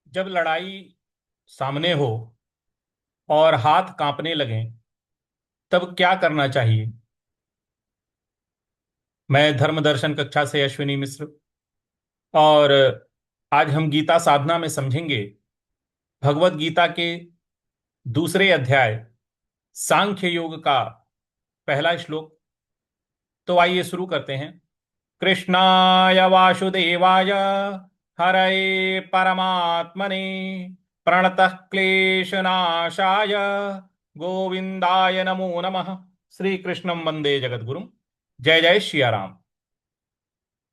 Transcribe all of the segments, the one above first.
जब लड़ाई सामने हो और हाथ कांपने लगें तब क्या करना चाहिए। मैं धर्म दर्शन कक्षा से अश्विनी मिश्र, और आज हम गीता साधना में समझेंगे भगवत गीता के दूसरे अध्याय सांख्य योग का पहला श्लोक। तो आइए शुरू करते हैं। कृष्णाय वासुदेवाय हरये परमात्मने प्रणतः क्लेशनाशाय गोविंदाय नमो नमः। श्री कृष्णं वंदे जगद्गुरुं। जय जय सिया राम।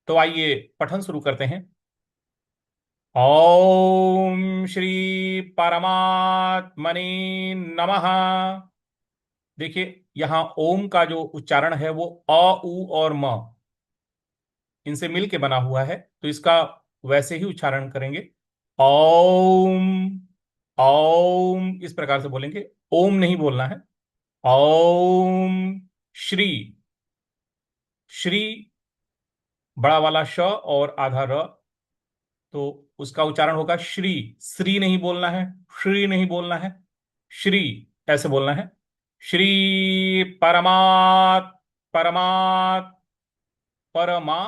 तो आइए पठन शुरू करते हैं। ओम श्री परमात्मने नमः। देखिए, यहां ओम का जो उच्चारण है वो अ उ और म इनसे मिल के बना हुआ है, तो इसका वैसे ही उच्चारण करेंगे। ओम। ओम इस प्रकार से बोलेंगे, ओम नहीं बोलना है। ओम श्री। श्री बड़ा वाला श और आधा र, तो उसका उच्चारण होगा श्री। श्री नहीं बोलना है, श्री नहीं बोलना है, श्री ऐसे बोलना है। श्री परमात। परमात परमा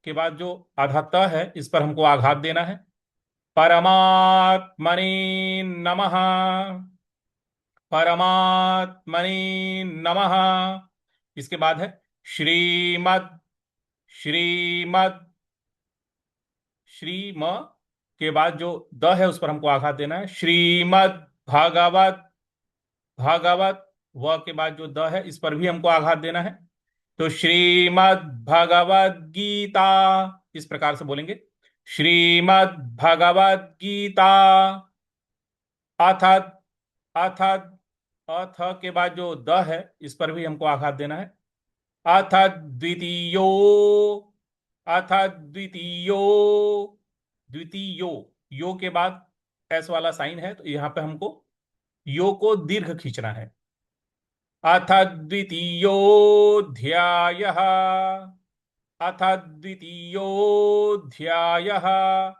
के बाद जो आधा त है इस पर हमको आघात देना है। परमात्मने नमः। परमात्मने नमः। इसके बाद है श्रीमद। श्रीमद। श्रीम के बाद जो द है उस पर हमको आघात देना है। श्रीमद भागवत। भागवत व के बाद जो द है इस पर भी हमको आघात देना है। तो श्रीमद् भगवद गीता इस प्रकार से बोलेंगे। श्रीमद् भगवद गीता। अथ। अथ। अथ के बाद जो द है इस पर भी हमको आघात देना है। अथ द्वितीयो। अथ द्वितीयो। द्वितीयो। यो के बाद एस वाला साइन है, तो यहां पे हमको यो को दीर्घ खींचना है। अथ द्वितीयोऽध्यायः। अथ द्वितीयोऽध्यायः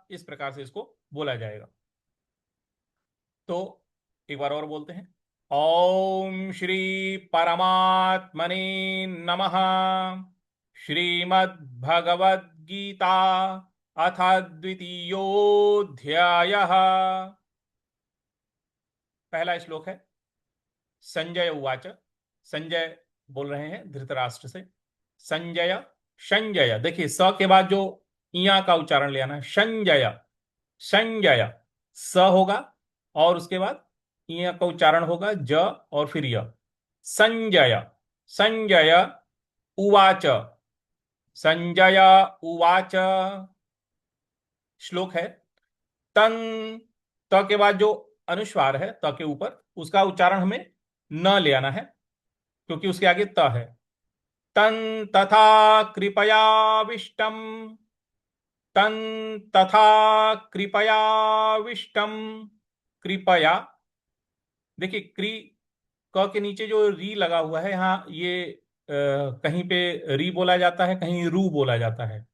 इस प्रकार से इसको बोला जाएगा। तो एक बार और बोलते हैं। ओम श्री परमात्मने नमः। श्रीमद् भगवद गीता अथ द्वितीयोऽध्यायः। पहला श्लोक है। संजय उवाच। संजय बोल रहे हैं धृतराष्ट्र से। संजय। संजय, देखिए स के बाद जो इया का उच्चारण ले आना है। संजय। संजय स होगा और उसके बाद इया का उच्चारण होगा ज और फिर य। संजय। संजय उवाच। संजय उवाच। श्लोक है। तन। त के बाद जो अनुस्वार है त के ऊपर, उसका उच्चारण हमें न ले आना है क्योंकि उसके आगे त है। तन तथा कृपयाविष्टम। तन तथा कृपयाविष्टम। कृपया। देखिए क्री क के नीचे जो री लगा हुआ है यहाँ, ये कहीं पे री बोला जाता है, कहीं रू बोला जाता है।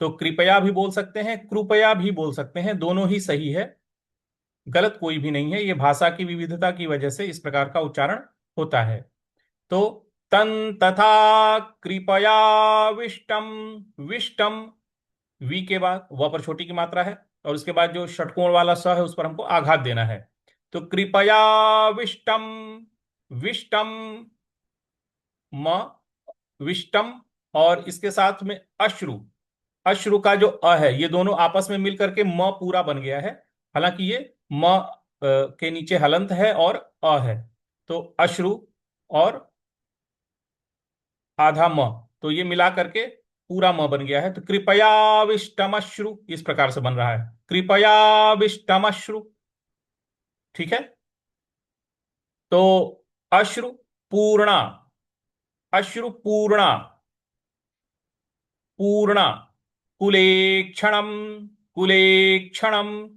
तो कृपया भी बोल सकते हैं, कृपया भी बोल सकते हैं, दोनों ही सही है। गलत कोई भी नहीं है, ये भाषा की विविधता की वजह से इस प्रकार का उच्चारण होता है। तो तन तथा कृपया विष्टम। विष्टम वी के बाद व पर छोटी की मात्रा है और उसके बाद जो षटकोण वाला स है उस पर हमको आघात देना है। तो कृपया विष्टम। विष्टम म। विष्टम और इसके साथ में अश्रु। अश्रु का जो अ है, ये दोनों आपस में मिलकर के म पूरा बन गया है। हालांकि ये म के नीचे हलंत है और अ है, तो अश्रु और आधा म, तो ये मिला करके पूरा म बन गया है। तो कृपयाविष्टमश्रु इस प्रकार से बन रहा है। कृपयाविष्टमश्रु। ठीक है। तो अश्रु पूर्णा। अश्रु पूर्णा। पूर्णा। कुलेक्षणम। कुलेक्षणम।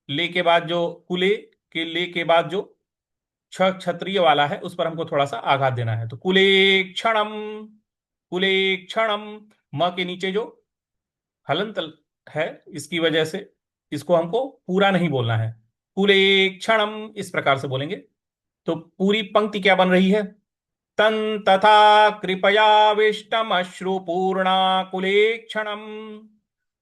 ले के बाद जो कुले के ले के बाद जो छ क्षत्रिय वाला है उस पर हमको थोड़ा सा आघात देना है। तो कुलेक्षणम। कुलेक्षणम। म के नीचे जो हलंत है इसकी वजह से इसको हमको पूरा नहीं बोलना है। कुलेक्षणम इस प्रकार से बोलेंगे। तो पूरी पंक्ति क्या बन रही है? तन तथा कृपयाविष्टमश्रुपूर्णा कुलेक्षणम्।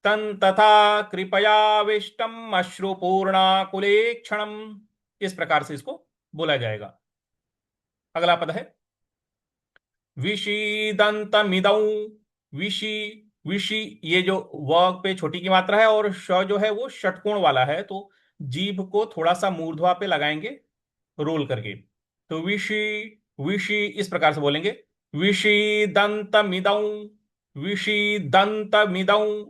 तन तथा कृपयाविष्टमश्रुपूर्णा कुलेक्षणम्। इस प्रकार से इसको बोला जाएगा। अगला पद है विषीदंतमिदौ। विषी, विषी, ये जो व पे छोटी की मात्रा है और श जो है वो षटकोण वाला है, तो जीभ को थोड़ा सा मूर्ध्वा पे लगाएंगे रोल करके। तो विषी, विषी इस प्रकार से बोलेंगे। विषीदंतमिदौ। विषीदंतमिदौ।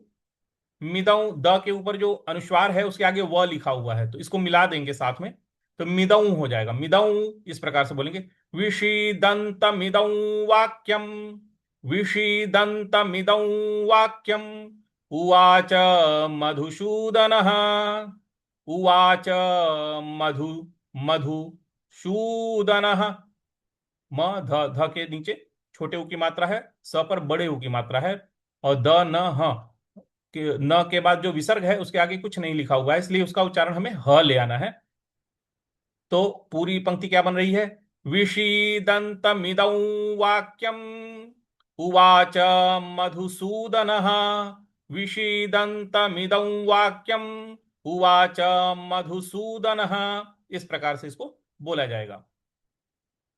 मिदौ, द के ऊपर जो अनुस्वार है उसके आगे व लिखा हुआ है, तो इसको मिला देंगे साथ में, तो मिदौ हो जाएगा। मिदौ इस प्रकार से बोलेंगे। विषीदंतमिदौ वाक्यम। विषीदंतमिदौ वाक्यम। उवाच मधुसूदन। उवाच मधु मधुसूदन। म ध, ध के नीचे छोटे ऊ की मात्रा है, स पर बड़े ऊ की मात्रा है, और द न ह के न के बाद जो विसर्ग है उसके आगे कुछ नहीं लिखा हुआ है, इसलिए उसका उच्चारण हमें ह ले आना है। तो पूरी पंक्ति क्या बन रही है? विषीदंतमिदं वाक्यम। उवाच मधुसूदन। विषीदंतमिदं वाक्यम। उवाच मधुसूदन। इस प्रकार से इसको बोला जाएगा।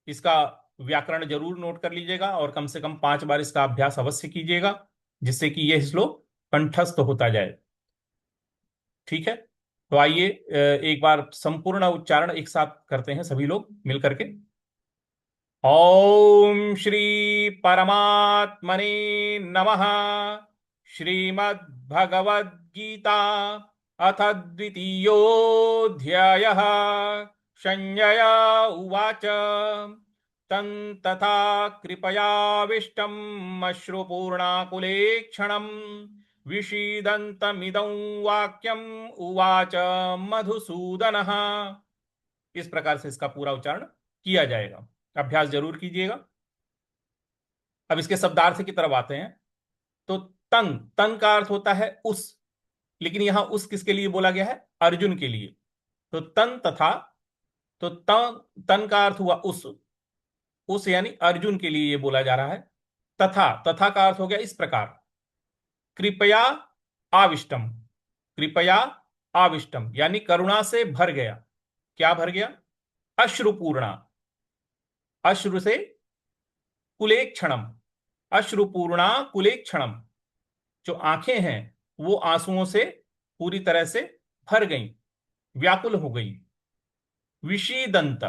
इसका व्याकरण जरूर नोट कर लीजिएगा और कम से कम 5 बार इसका अभ्यास अवश्य कीजिएगा, जिससे कि यह श्लोक कंठस्थ होता जाए। ठीक है, तो आइए एक बार संपूर्ण उच्चारण एक साथ करते हैं सभी लोग मिलकर के। ओम श्री परमात्मने नमः। श्रीमद्भगवद्गीता अथ द्वितीयोऽध्यायः। संजय उवाच तं तथा कृपयाविष्टम् अश्रुपूर्णाकुलेक्षणम्। विषीदन्तमिदं वाक्यम् उवाच मधुसूदनः। इस प्रकार से इसका पूरा उच्चारण किया जाएगा। अभ्यास जरूर कीजिएगा। अब इसके शब्दार्थ की तरफ आते हैं। तो तन, तन का अर्थ होता है उस, लेकिन यहां उस किसके लिए बोला गया है? अर्जुन के लिए। तो तन तथा, तो तन, तन का अर्थ हुआ उस यानी अर्जुन के लिए ये बोला जा रहा है। तथा, तथा का अर्थ हो गया इस प्रकार। कृपया आविष्टम। कृपया आविष्टम यानी करुणा से भर गया। क्या भर गया? अश्रुपूर्णा। अश्रु से कुलेक्षणम। अश्रुपूर्णा कुलेक्षणम। जो आंखें हैं वो आंसुओं से पूरी तरह से भर गईं, व्याकुल हो गई। विषीदंत,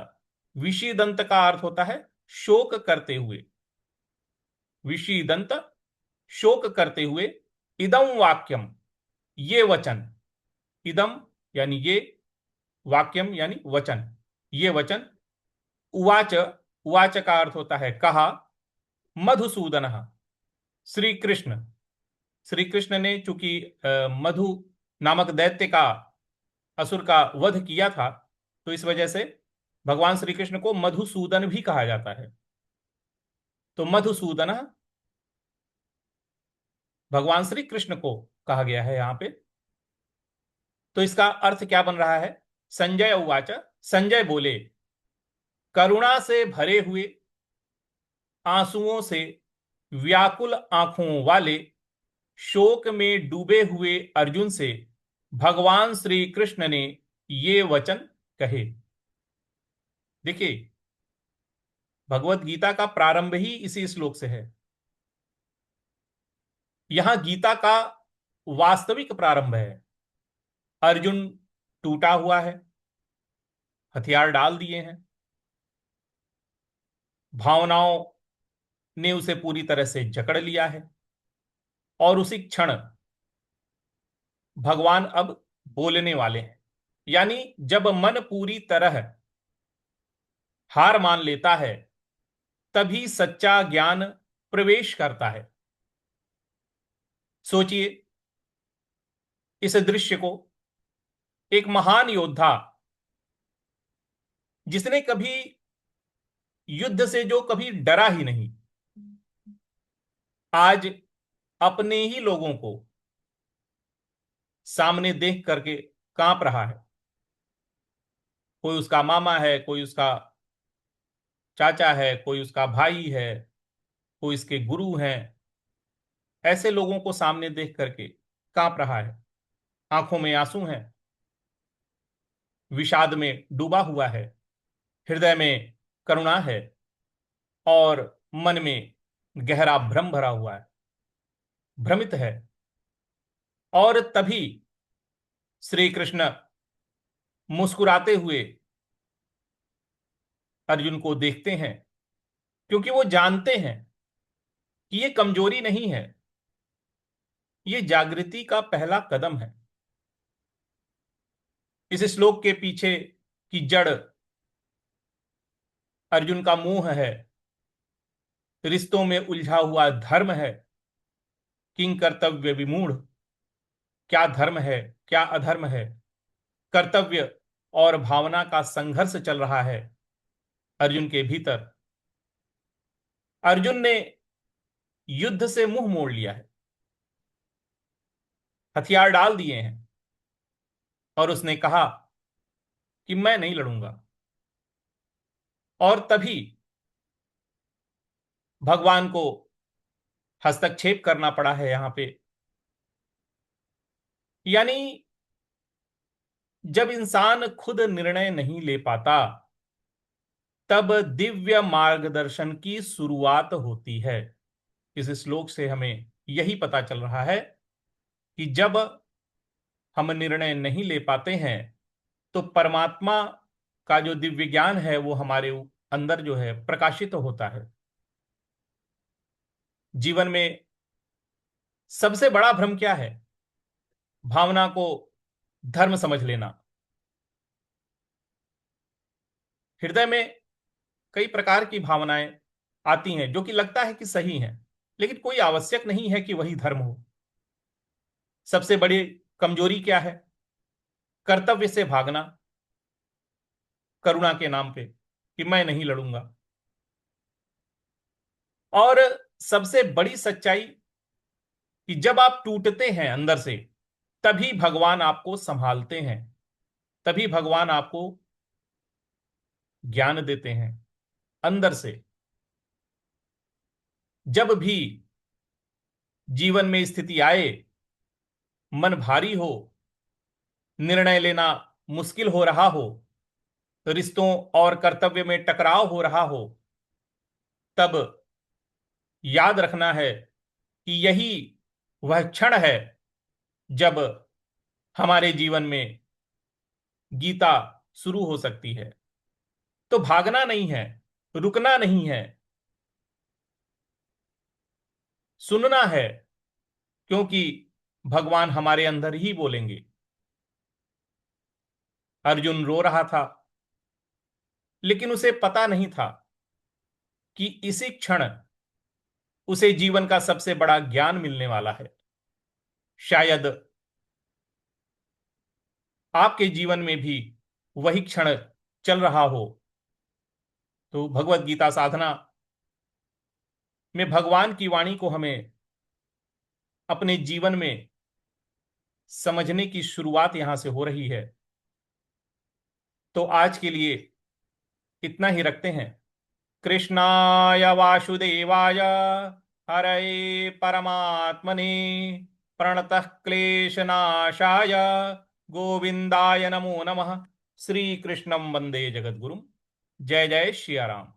विषीदंत का अर्थ होता है शोक करते हुए। विषीदंत, शोक करते हुए। इदम वाक्यम, ये वचन। इदम यानी ये, वाक्यम यानी वचन, ये वचन। उवाच, उवाच का अर्थ होता है कहा। मधुसूदन, श्री कृष्ण। श्री कृष्ण ने चूंकि मधु नामक दैत्य का, असुर का वध किया था, तो इस वजह से भगवान श्री कृष्ण को मधुसूदन भी कहा जाता है। तो मधुसूदन भगवान श्री कृष्ण को कहा गया है यहां पे। तो इसका अर्थ क्या बन रहा है? संजय उवाच, संजय बोले, करुणा से भरे हुए, आंसुओं से व्याकुल आंखों वाले, शोक में डूबे हुए अर्जुन से भगवान श्री कृष्ण ने ये वचन कहे। देखिए, भगवत गीता का प्रारंभ ही इसी श्लोक से है। यहां गीता का वास्तविक प्रारंभ है। अर्जुन टूटा हुआ है, हथियार डाल दिए हैं, भावनाओं ने उसे पूरी तरह से जकड़ लिया है, और उसी क्षण भगवान अब बोलने वाले हैं। यानी जब मन पूरी तरह हार मान लेता है, तभी सच्चा ज्ञान प्रवेश करता है। सोचिए इस दृश्य को। एक महान योद्धा, जिसने कभी युद्ध से जो कभी डरा ही नहीं, आज अपने ही लोगों को सामने देख करके कांप रहा है। कोई उसका मामा है, कोई उसका चाचा है, कोई उसका भाई है, कोई इसके गुरु हैं। ऐसे लोगों को सामने देख करके कांप रहा है। आंखों में आंसू हैं, विषाद में डूबा हुआ है, हृदय में करुणा है, और मन में गहरा भ्रम भरा हुआ है, भ्रमित है। और तभी श्री कृष्ण मुस्कुराते हुए अर्जुन को देखते हैं, क्योंकि वो जानते हैं कि ये कमजोरी नहीं है, ये जागृति का पहला कदम है। इस श्लोक के पीछे की जड़ अर्जुन का मोह है, रिश्तों में उलझा हुआ धर्म है, किंग कर्तव्य विमूढ़। क्या धर्म है, क्या अधर्म है, कर्तव्य और भावना का संघर्ष चल रहा है अर्जुन के भीतर। अर्जुन ने युद्ध से मुंह मोड़ लिया है, हथियार डाल दिए हैं, और उसने कहा कि मैं नहीं लड़ूंगा। और तभी भगवान को हस्तक्षेप करना पड़ा है यहां पे। यानी जब इंसान खुद निर्णय नहीं ले पाता, तब दिव्य मार्गदर्शन की शुरुआत होती है। इस श्लोक से हमें यही पता चल रहा है कि जब हम निर्णय नहीं ले पाते हैं, तो परमात्मा का जो दिव्य ज्ञान है वो हमारे अंदर जो है प्रकाशित होता है। जीवन में सबसे बड़ा भ्रम क्या है? भावना को धर्म समझ लेना। हृदय में कई प्रकार की भावनाएं आती हैं जो कि लगता है कि सही हैं, लेकिन कोई आवश्यक नहीं है कि वही धर्म हो। सबसे बड़ी कमजोरी क्या है? कर्तव्य से भागना, करुणा के नाम पे कि मैं नहीं लड़ूंगा। और सबसे बड़ी सच्चाई कि जब आप टूटते हैं अंदर से, तभी भगवान आपको संभालते हैं, तभी भगवान आपको ज्ञान देते हैं अंदर से। जब भी जीवन में स्थिति आए, मन भारी हो, निर्णय लेना मुश्किल हो रहा हो, रिश्तों और कर्तव्य में टकराव हो रहा हो, तब याद रखना है कि यही वह क्षण है जब हमारे जीवन में गीता शुरू हो सकती है। तो भागना नहीं है, रुकना नहीं है, सुनना है, क्योंकि भगवान हमारे अंदर ही बोलेंगे। अर्जुन रो रहा था, लेकिन उसे पता नहीं था कि इसी क्षण उसे जीवन का सबसे बड़ा ज्ञान मिलने वाला है। शायद आपके जीवन में भी वही क्षण चल रहा हो। तो भगवत गीता साधना में भगवान की वाणी को हमें अपने जीवन में समझने की शुरुआत यहां से हो रही है। तो आज के लिए इतना ही रखते हैं। कृष्णाय वासुदेवाय हरये परमात्मने प्रणतः क्लेशनाशाय गोविंदाय नमो नमः। श्री कृष्णं वंदे जगद्गुरुं। जय जय श्री राम।